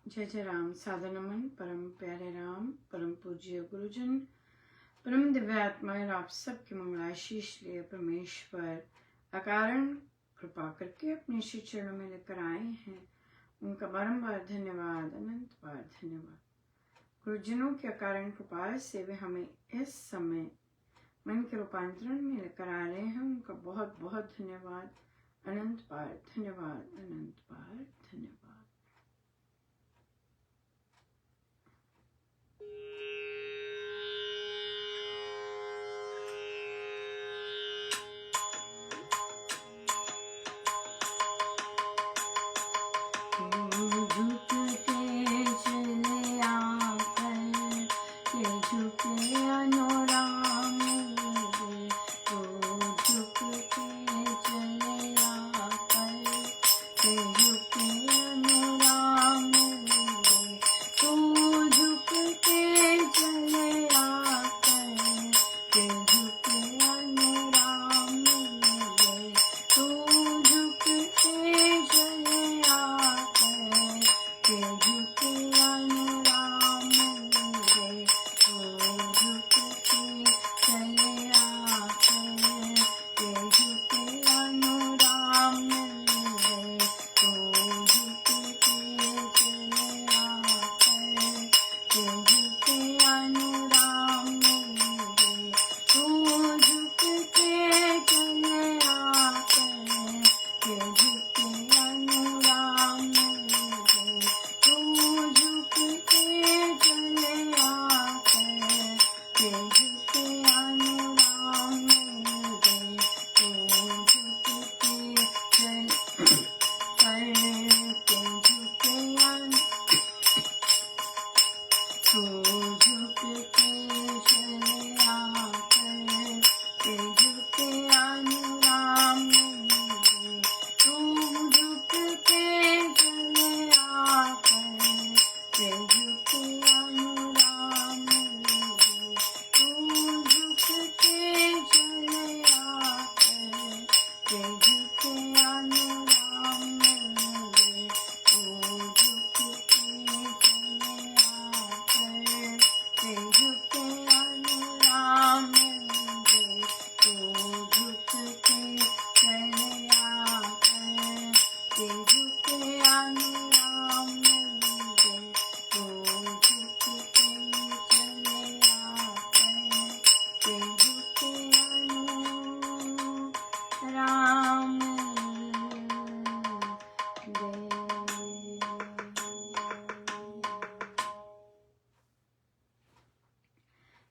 जय जय राम। सादर नमन परम प्यारे राम, परम पूज्य गुरुजन, परम दिव्यात्माएं, आप सबके मंगलाशीष लिए परमेश्वर अकारण कृपा करके अपने श्री चरणों में लेकर आए हैं। उनका बारंबार धन्यवाद, अनंत बार धन्यवाद। गुरुजनों के अकारण कृपा से वे हमें इस समय मन के रूपांतरण में लेकर आ रहे हैं। उनका बहुत बहुत धन्यवाद, अनंत बार धन्यवाद, अनंत बार धन्यवाद।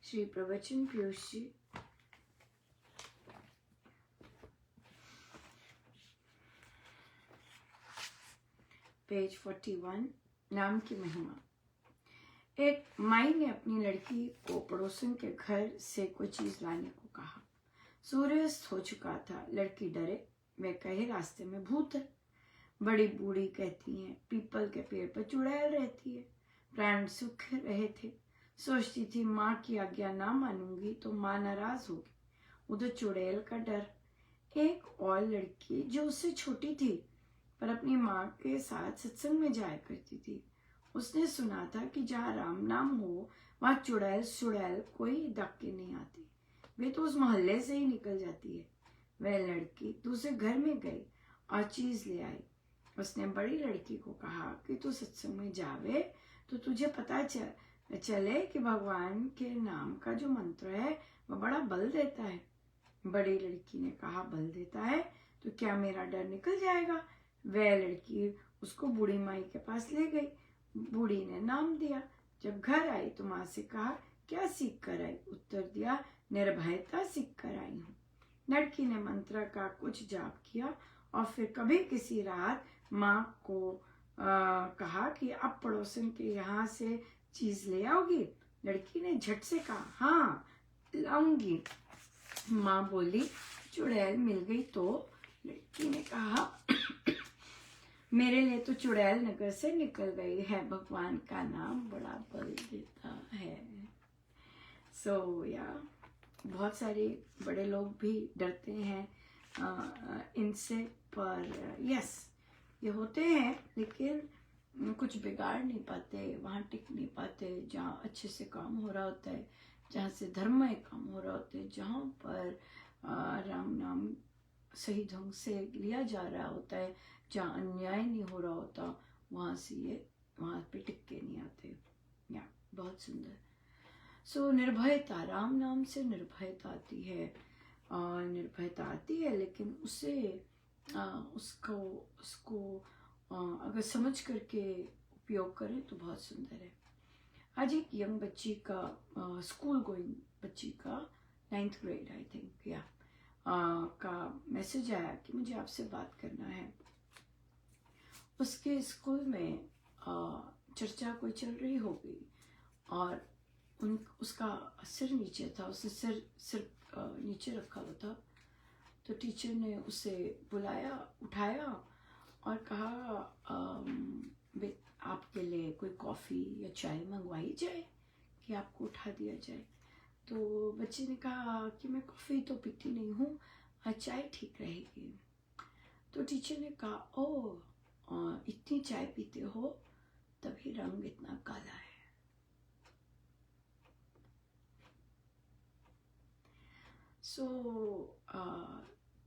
श्री प्रवचन पीयूष जी, पेज 41, नाम की महिमा। एक माई ने अपनी लड़की को पड़ोसन के घर से कोई चीज लाने को कहा। सूर्यास्त हो चुका था। लड़की डरे, वे कहे रास्ते में भूत है। बड़ी बूढ़ी कहती है पीपल के पेड़ पर चुड़ैल रहती है। प्राण सुख रहे थे। सोचती थी माँ की आज्ञा ना मानूंगी तो माँ नाराज होगी। उधर चुड़ैल का डर। एक और लड़की जो उससे छोटी थी पर अपनी माँ के साथ सत्संग में जाया करती थी, उसने सुना था कि जहाँ राम नाम हो वहाँ चुड़ैल कोई धक्के नहीं आती। वे तो उस मोहल्ले से ही निकल जाती है। वह लड़की दूसरे घर में गई और चीज ले आई। उसने बड़ी लड़की को कहा कि तू सत्संग में जावे तो तुझे पता चले कि भगवान के नाम का जो मंत्र है वह बड़ा बल देता है। बड़ी लड़की ने कहा बल देता है तो क्या मेरा डर निकल जाएगा। वह लड़की उसको बूढ़ी माई के पास ले गई। बूढ़ी ने नाम दिया। जब घर आई तो माँ से कहा क्या सीख कर आई। उत्तर दिया निर्भयता सीख कर आई हूँ। लड़की ने मंत्र का कुछ जाप किया और फिर कभी किसी रात माँ को कहा कि अब पड़ोसन के यहाँ से चीज ले आओगी। लड़की ने झट से कहा हाँ लाऊंगी। माँ बोली चुड़ैल मिल गई तो। लड़की ने कहा मेरे लिए तो चुड़ैल नगर से निकल गई है। भगवान का नाम बड़ा बल देता है। या बहुत सारे बड़े लोग भी डरते हैं इनसे, पर यस ये होते हैं, लेकिन कुछ बिगाड़ नहीं पाते, वहाँ टिक नहीं पाते जहाँ अच्छे से काम हो रहा होता है, जहाँ से धर्ममय काम हो रहा होता है, जहाँ पर राम नाम सही ढंग से लिया जा रहा होता है, जहाँ अन्याय नहीं हो रहा होता, वहाँ से ये वहाँ पे टिक के नहीं आते। या बहुत सुंदर। सो निर्भयता, राम नाम से निर्भयता आती है, निर्भयता आती है, लेकिन उसे उसको उसको अगर समझ करके उपयोग करें तो बहुत सुंदर है। आज एक यंग बच्ची का स्कूल गोइंग बच्ची का 9th ग्रेड आई थिंक या का मैसेज आया कि मुझे आपसे बात करना है। उसके स्कूल में चर्चा कोई चल रही होगी और उसका सिर नीचे था, उसने सिर नीचे रखा हुआ था। तो टीचर ने उसे बुलाया, उठाया और कहा आपके लिए कोई कॉफ़ी या चाय मंगवाई जाए कि आपको उठा दिया जाए। तो बच्चे ने कहा कि मैं कॉफ़ी तो पीती नहीं हूँ, चाय ठीक रहेगी। तो टीचर ने कहा ओह इतनी चाय पीते हो तभी रंग इतना काला है।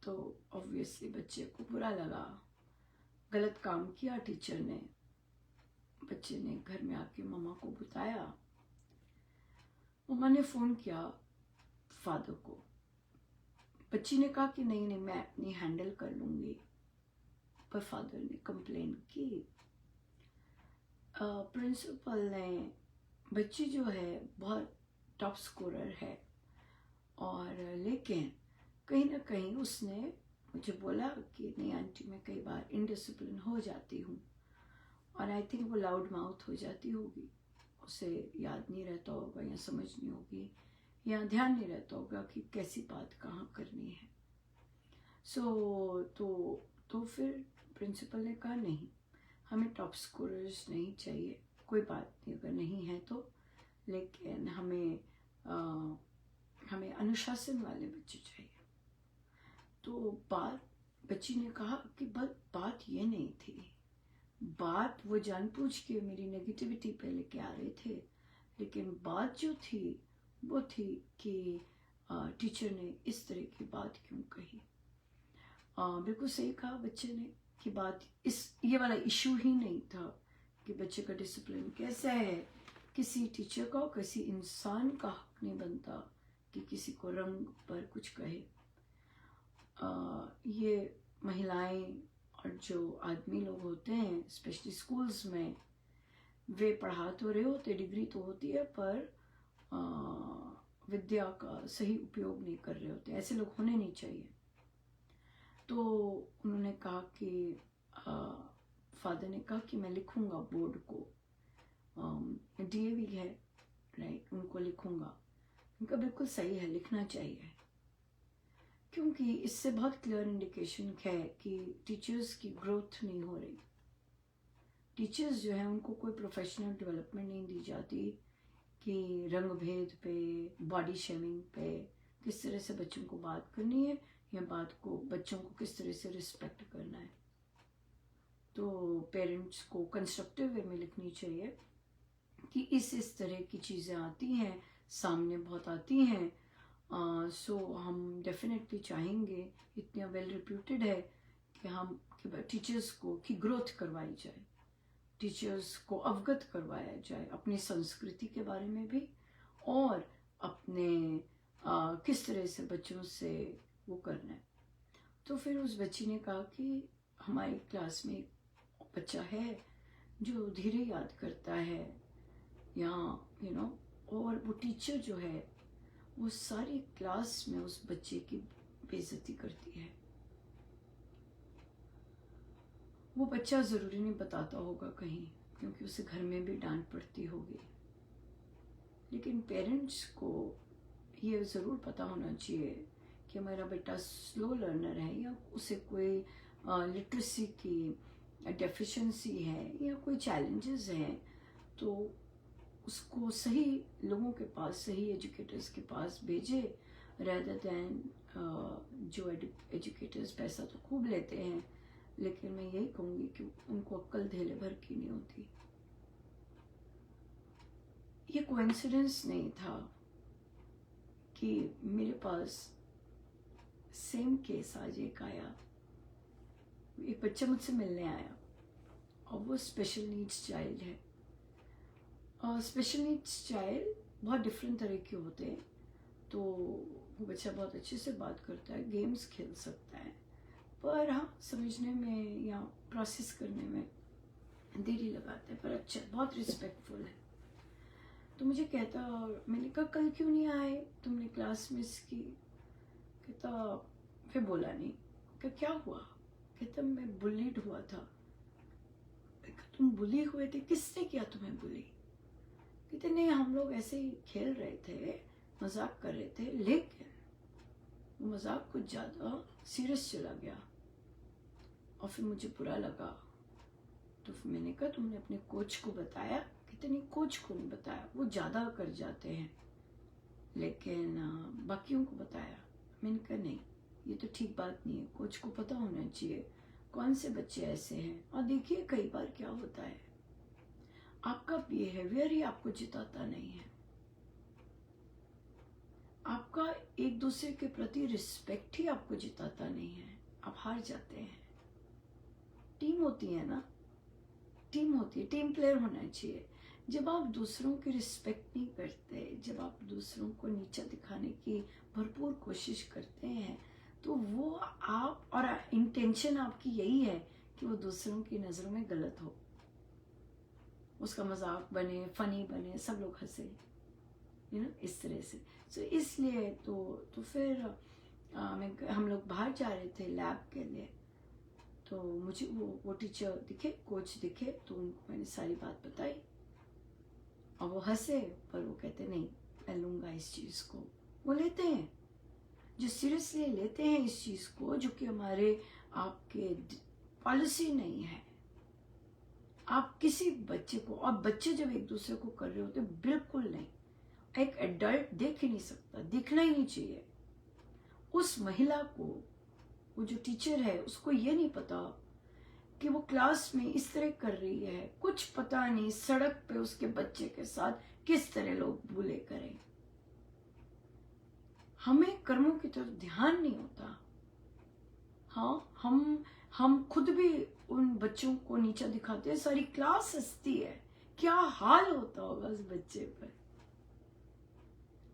तो ऑब्वियसली बच्चे को बुरा लगा, गलत काम किया टीचर ने। बच्चे ने घर में आके मम्मा को बताया। मम्मा ने फ़ोन किया फादर को। बच्ची ने कहा कि नहीं नहीं मैं अपनी हैंडल कर लूँगी, पर फादर ने कंप्लेन की। प्रिंसिपल ने, बच्ची जो है बहुत टॉप स्कोरर है, और लेकिन कहीं ना कहीं उसने मुझे बोला कि नहीं आंटी मैं कई बार इनडिसिप्लिन हो जाती हूँ, और आई थिंक वो लाउड माउथ हो जाती होगी, उसे याद नहीं रहता होगा या समझ नहीं होगी या ध्यान नहीं रहता होगा कि कैसी बात कहाँ करनी है। तो फिर प्रिंसिपल ने कहा नहीं, हमें टॉप स्कोरर्स नहीं चाहिए, कोई बात नहीं अगर नहीं है तो, लेकिन हमें अनुशासन वाले बच्चे चाहिए। तो बच्ची ने कहा कि बात ये नहीं थी, बात वो जानबूझ के मेरी नेगेटिविटी पे लेके आ रहे थे, लेकिन बात जो थी वो थी कि टीचर ने इस तरह की बात क्यों कही। बिल्कुल सही कहा बच्चे ने कि बात ये वाला इशू ही नहीं था कि बच्चे का डिसिप्लिन कैसा है। किसी टीचर का, किसी इंसान का हक नहीं बनता कि किसी को रंग पर कुछ कहे। ये महिलाएं और जो आदमी लोग होते हैं स्पेशली स्कूल्स में, वे पढ़ा तो रहे होते, डिग्री तो होती है, पर विद्या का सही उपयोग नहीं कर रहे होते। ऐसे लोग होने नहीं चाहिए। तो उन्होंने कहा कि फादर ने कहा कि मैं लिखूंगा बोर्ड को, डीएवी है राइट, उनको लिखूंगा। उनका बिल्कुल सही है, लिखना चाहिए, क्योंकि इससे बहुत क्लियर इंडिकेशन है कि टीचर्स की ग्रोथ नहीं हो रही। टीचर्स जो है उनको कोई प्रोफेशनल डेवलपमेंट नहीं दी जाती कि रंग भेद पे, बॉडी शेमिंग पे किस तरह से बच्चों को बात करनी है, या बच्चों को किस तरह से रिस्पेक्ट करना है। तो पेरेंट्स को कंस्ट्रक्टिव वे में लिखनी चाहिए कि इस तरह की चीज़ें आती हैं, सामने बहुत आती हैं। सो हम डेफिनेटली चाहेंगे, इतने वेल रिप्यूटेड है कि टीचर्स को की ग्रोथ करवाई जाए, टीचर्स को अवगत करवाया जाए अपनी संस्कृति के बारे में भी, और अपने किस तरह से बच्चों से वो करना है। तो फिर उस बच्ची ने कहा कि हमारी क्लास में एक बच्चा है जो धीरे याद करता है, या और वो टीचर जो है वो सारी क्लास में उस बच्चे की बेइज्जती करती है। वो बच्चा ज़रूरी नहीं बताता होगा कहीं, क्योंकि उसे घर में भी डांट पड़ती होगी, लेकिन पेरेंट्स को ये ज़रूर पता होना चाहिए कि हमारा बेटा स्लो लर्नर है, या उसे कोई लिटरेसी की डेफिशिएंसी है या कोई चैलेंजेस हैं, तो उसको सही लोगों के पास, सही एजुकेटर्स के पास भेजे, रेदर दैन जो एजुकेटर्स पैसा तो खूब लेते हैं लेकिन मैं यही कहूंगी कि उनको अक्ल धेले भर की नहीं होती। ये कोइंसिडेंस नहीं था कि मेरे पास सेम केस आज एक आया। एक बच्चा मुझसे मिलने आया और वो स्पेशल नीड्स चाइल्ड है। और स्पेशल नीड्स चाइल्ड बहुत डिफरेंट तरह के होते हैं। तो वो बच्चा बहुत अच्छे से बात करता है, गेम्स खेल सकता है, पर हाँ समझने में या प्रोसेस करने में देरी लगाता है, पर अच्छा बहुत रिस्पेक्टफुल है। तो मुझे कहता, मैंने कहा कल क्यों नहीं आए, तुमने क्लास मिस की? कहता, फिर बोला नहीं। कि क्या हुआ? कहता, मैं बुलीड हुआ था। तुम बुली हुए थे? किसने किया तुम्हें बुली? कहते, नहीं हम लोग ऐसे ही खेल रहे थे, मजाक कर रहे थे, लेकिन वो मजाक कुछ ज्यादा सीरियस चला गया और फिर मुझे बुरा लगा। तो फिर मैंने कहा तुमने अपने कोच को बताया? कहते, नहीं कोच को नहीं बताया, वो ज्यादा कर जाते हैं, लेकिन बाकियों को बताया। मैंने कहा नहीं, ये तो ठीक बात नहीं है, कोच को पता होना चाहिए कौन से बच्चे ऐसे हैं। और देखिए कई बार क्या होता है, आपका बिहेवियर ही आपको जिताता नहीं है, आपका एक दूसरे के प्रति रिस्पेक्ट ही आपको जिताता नहीं है, आप हार जाते हैं। टीम होती है ना, टीम होती है, टीम प्लेयर होना चाहिए। जब आप दूसरों की रिस्पेक्ट नहीं करते, जब आप दूसरों को नीचा दिखाने की भरपूर कोशिश करते हैं, तो वो आप, और इंटेंशन आपकी यही है कि वो दूसरों की नजरों में गलत हो, उसका मजाक बने, फनी बने, सब लोग हंसे, इस तरह से। सो इसलिए तो फिर हम लोग बाहर जा रहे थे लैब के लिए। तो मुझे वो टीचर दिखे, कोच दिखे, तो उनको मैंने सारी बात बताई और वो हंसे, पर वो कहते नहीं मैं लूंगा इस चीज को। वो लेते हैं, जो सीरियसली लेते हैं इस चीज को, जो कि हमारे आपके पॉलिसी नहीं है। आप किसी बच्चे को, और बच्चे जब एक दूसरे को कर रहे होते बिल्कुल नहीं, एक एडल्ट देख ही नहीं सकता, दिखना ही नहीं चाहिए। उस महिला को, वो जो टीचर है, उसको ये नहीं पता कि वो क्लास में इस तरह कर रही है, कुछ पता नहीं सड़क पे उसके बच्चे के साथ किस तरह लोग बुले करें। हमें कर्मों की तरफ ध्यान नहीं होता। हाँ, हम खुद भी उन बच्चों को नीचा दिखाते हैं, सारी क्लास हंसती है, क्या हाल होता होगा उस बच्चे पर।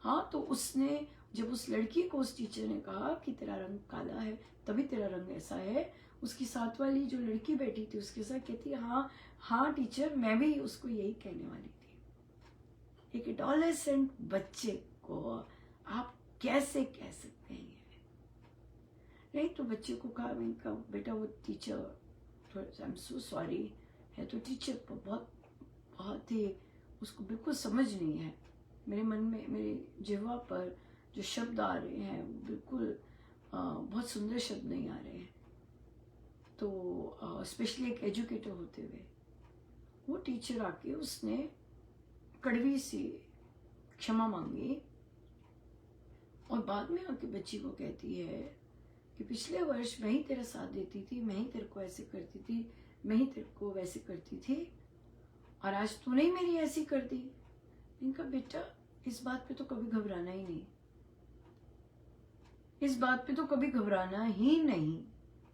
हाँ, तो उसने, जब उस लड़की को उस टीचर ने कहा कि तेरा रंग काला है तभी तेरा रंग ऐसा है, उसकी साथ वाली जो लड़की बैठी थी उसके साथ कहती, हाँ टीचर, मैं भी उसको यही कहने वाली थी। एक एडोलेसेंट बच्चे को आप कैसे कह सकते हैं? नहीं, तो बच्चे को कहा, मैंने कहा बेटा वो टीचर थोड़ा सा आई एम सो सॉरी है, तो टीचर बहुत ही उसको बिल्कुल समझ नहीं है। मेरे मन में, मेरे जिह्वा पर जो शब्द आ रहे हैं बिल्कुल बहुत सुंदर शब्द नहीं आ रहे हैं। तो स्पेशली एक एजुकेटर होते हुए वो टीचर आके उसने कड़वी सी क्षमा मांगी और बाद में आके बच्ची को कहती है कि पिछले वर्ष मैं ही तेरा साथ देती थी, मैं ही तेरे को ऐसे करती थी, मैं ही तेरे को वैसे करती थी, और आज तूने ही मेरी ऐसी कर दी। इनका बेटा, इस बात पे तो कभी घबराना ही नहीं, इस बात पे तो कभी घबराना ही नहीं।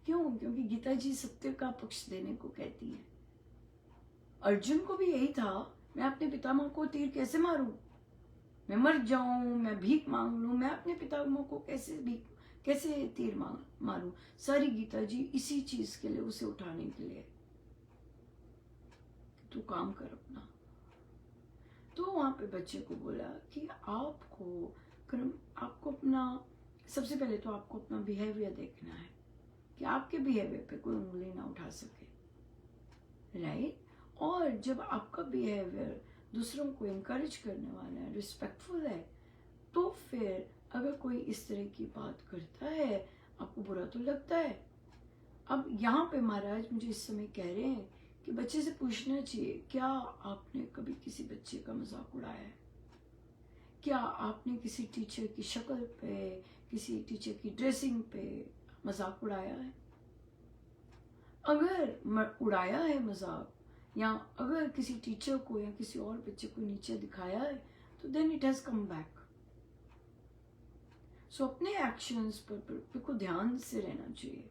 क्यों? क्योंकि गीता जी सत्य का पक्ष देने को कहती है। अर्जुन को भी यही था, मैं अपने पितामह को तीर कैसे मारूं, मैं मर जाऊं, मैं भीख मांग लूं, मैं अपने पितामह को कैसे तीर मारूं। सारी गीता जी इसी चीज के लिए, उसे उठाने के लिए, तू काम कर अपना। तो वहां पे बच्चे को बोला कि आपको अपना, सबसे पहले तो आपको अपना बिहेवियर देखना है कि आपके बिहेवियर पे कोई उंगली ना उठा सके, राइट? और जब आपका बिहेवियर दूसरों को इनकरेज करने वाला है, रिस्पेक्टफुल है, तो फिर अगर कोई इस तरह की बात करता है, आपको बुरा तो लगता है। अब यहाँ पे महाराज मुझे इस समय कह रहे हैं कि बच्चे से पूछना चाहिए, क्या आपने कभी किसी बच्चे का मजाक उड़ाया है? क्या आपने किसी टीचर की शक्ल पे, किसी टीचर की ड्रेसिंग पे मजाक उड़ाया है? अगर उड़ाया है मजाक, या अगर किसी टीचर को या किसी और बच्चे को नीचे दिखाया है, तो then it has come back. So अपने एक्शंस पर को ध्यान से रहना चाहिए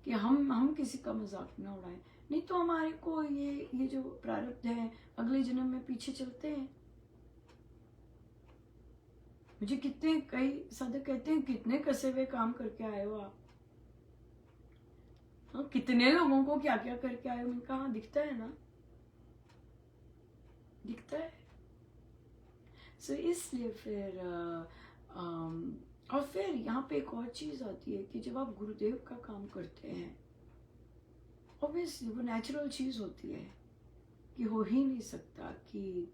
कि हम किसी का मजाक ना उड़ाएं, नहीं तो हमारे को ये जो प्रारब्ध है अगले जन्म में पीछे चलते हैं। मुझे कितने कई साधक कहते हैं, कितने कसे हुए काम करके आए हो आप, हाँ, कितने लोगों को क्या क्या करके आए हो। मैंने कहा दिखता है ना, दिखता है। सो इसलिए फिर और फिर यहाँ पे एक और चीज आती है कि जब आप गुरुदेव का काम करते हैं, ऑब्वियसली वो नेचुरल चीज होती है कि हो ही नहीं सकता कि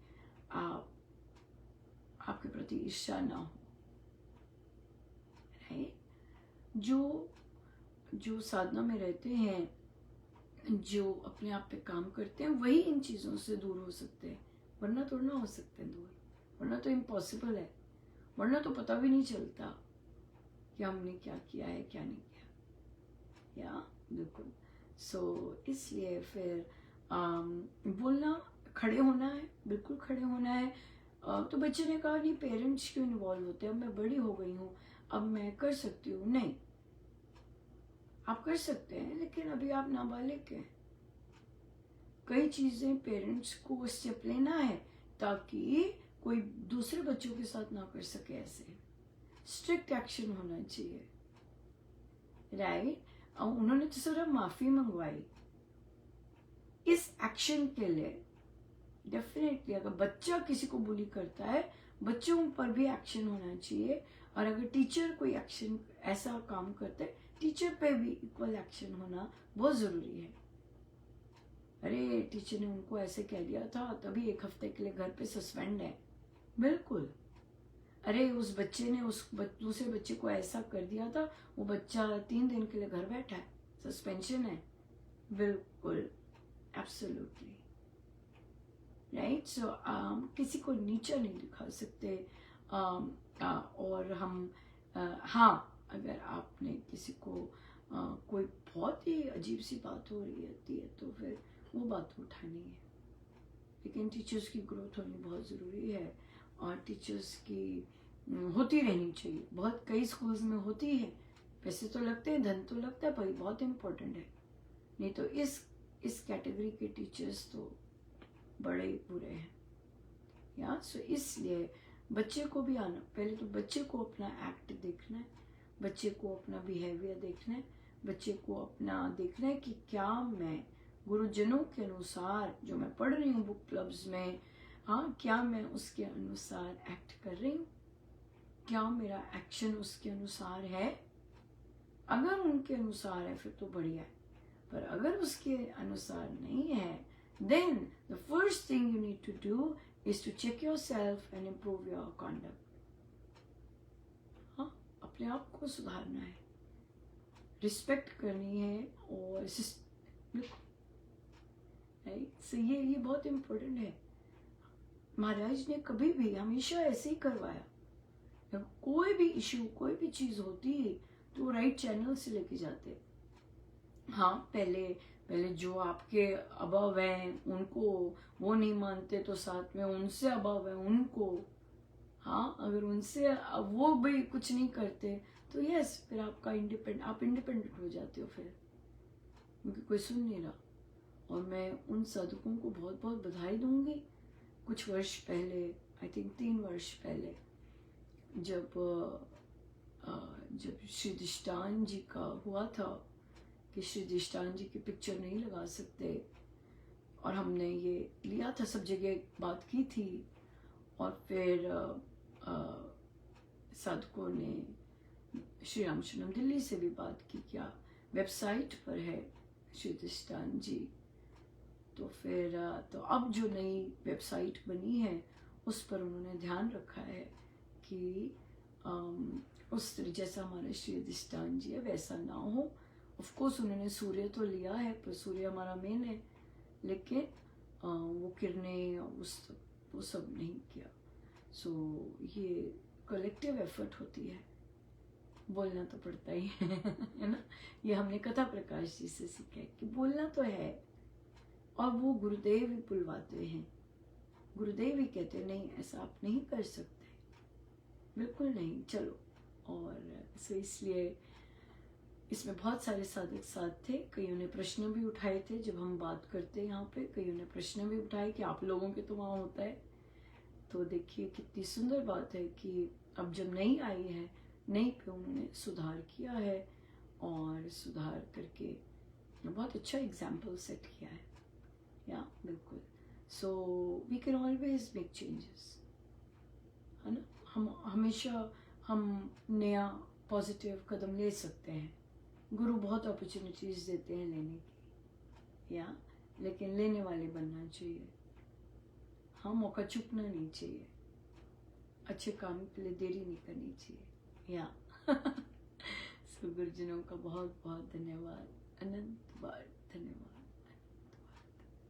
आपके प्रति ईर्ष्या ना हो, राइट। जो साधना में रहते हैं, जो अपने आप पे काम करते हैं, वही इन चीजों से दूर हो सकते हैं, वरना थोड़ा ना हो सकते हैं दूर, वरना तो इम्पॉसिबल है, वरना तो पता भी नहीं चलता कि हमने क्या किया है क्या नहीं किया। या बिल्कुल। सो इसलिए फिर बोलना, खड़े होना है, बिल्कुल खड़े होना है। तो बच्चे ने कहा नहीं, पेरेंट्स क्यों इन्वॉल्व होते हैं, अब मैं बड़ी हो गई हूँ, अब मैं कर सकती हूँ। नहीं, आप कर सकते हैं, लेकिन अभी आप नाबालिग हैं। कई चीजें पेरेंट्स को स्टेप लेना है ताकि कोई दूसरे बच्चों के साथ ना कर सके। ऐसे स्ट्रिक्ट एक्शन होना चाहिए, राइट। उन्होंने तो सिर्फ माफी मंगवाई इस एक्शन के लिए। डेफिनेटली अगर बच्चा किसी को बुली करता है, बच्चों पर भी एक्शन होना चाहिए, और अगर टीचर कोई एक्शन ऐसा काम करता है, टीचर पे भी इक्वल एक्शन होना बहुत जरूरी है। अरे टीचर ने उनको ऐसे कह दिया था, तभी 1 हफ्ते के लिए घर पे सस्पेंड है। बिल्कुल। अरे उस बच्चे ने उस दूसरे बच्चे को ऐसा कर दिया था, वो बच्चा 3 दिन के लिए घर बैठा है, सस्पेंशन है। बिल्कुल, एब्सोल्युटली, राइट। सो किसी को नीचा नहीं दिखा सकते। और हम हाँ, अगर आपने किसी को कोई बहुत ही अजीब सी बात हो रही होती है, तो फिर वो बात उठानी है। लेकिन टीचर्स की ग्रोथ होनी बहुत ज़रूरी है, और टीचर्स की होती रहनी चाहिए। बहुत कई स्कूल्स में होती है, पैसे तो लगते हैं, धन तो लगता है, पर बहुत इम्पोर्टेंट है। नहीं तो इस कैटेगरी के टीचर्स तो बड़े बुरे हैं। या सो इसलिए बच्चे को भी आना, पहले तो बच्चे को अपना एक्ट देखना है, बच्चे को अपना बिहेवियर देखना है, बच्चे को अपना देखना है कि क्या मैं गुरुजनों के अनुसार जो मैं पढ़ रही हूँ बुक क्लब्स में, हाँ, क्या मैं उसके अनुसार एक्ट कर रही हूँ, क्या मेरा एक्शन उसके अनुसार है। अगर उनके अनुसार है फिर तो बढ़िया है, पर अगर उसके अनुसार नहीं है, then the first thing you need to do is to check yourself and improve your conduct. हाँ, अपने आप को सुधारना है, रिस्पेक्ट करनी है, और राइट। सो ये बहुत इम्पोर्टेंट है। महाराज ने कभी भी हमेशा ऐसे ही करवाया, कोई भी इशू, कोई भी चीज होती है तो राइट चैनल से लेके जाते। हाँ, पहले जो आपके अबव हैं उनको वो नहीं मानते, तो साथ में उनसे अबव है उनको, हाँ, अगर उनसे वो भी कुछ नहीं करते तो यस, फिर आप इंडिपेंडेंट हो जाते हो फिर, क्योंकि कोई सुन नहीं रहा। और मैं उन साधकों को बहुत बहुत बधाई दूंगी। कुछ वर्ष पहले, आई थिंक 3 वर्ष पहले, जब श्री दिष्टान जी का हुआ था कि श्री दिष्टान जी की पिक्चर नहीं लगा सकते, और हमने ये लिया था, सब जगह बात की थी, और फिर साधकों ने श्री रामचंद्रम दिल्ली से भी बात की, क्या वेबसाइट पर है श्री दिष्टान जी। तो फिर तो अब जो नई वेबसाइट बनी है उस पर उन्होंने ध्यान रखा है कि उस तरह जैसा हमारा श्री दिष्टान जी है वैसा ना हो। ऑफ कोर्स उन्होंने सूर्य तो लिया है, पर सूर्य हमारा मेन है, लेकिन वो किरणें वो सब नहीं किया। सो ये कलेक्टिव एफर्ट होती है, बोलना तो पड़ता ही है ना। ये हमने कथा प्रकाश जी से सीखा है कि बोलना तो है, और वो गुरुदेव ही बुलवाते हैं, गुरुदेव ही कहते हैं नहीं ऐसा आप नहीं कर सकते, बिल्कुल नहीं, चलो। और सो इसलिए इसमें बहुत सारे साधक साथ थे। कईयों ने प्रश्न भी उठाए थे जब हम बात करते हैं यहाँ पे, कईयों ने प्रश्न भी उठाए कि आप लोगों के तो वहाँ होता है। तो देखिए कितनी सुंदर बात है कि अब जब नहीं आई है, नहीं पे उन्होंने सुधार किया है, और सुधार करके बहुत अच्छा एग्जाम्पल सेट किया है। या बिल्कुल। So we can always make changes, है ना। हम हमेशा हम नया पॉजिटिव कदम ले सकते हैं। गुरु बहुत अपॉर्चुनिटीज देते हैं लेने की, या लेकिन लेने वाले बनना चाहिए। हाँ, मौका चूकना नहीं चाहिए, अच्छे काम के लिए देरी नहीं करनी चाहिए। या सो गुरुजनों का बहुत बहुत धन्यवाद, अनंत बार धन्यवाद।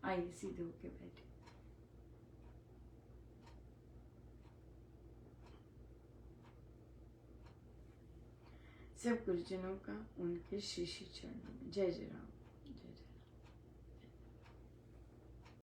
आइए सीधे होके बैठे। सब गुरुजनों का उनके श्री श्री चरणों में जय जय राम।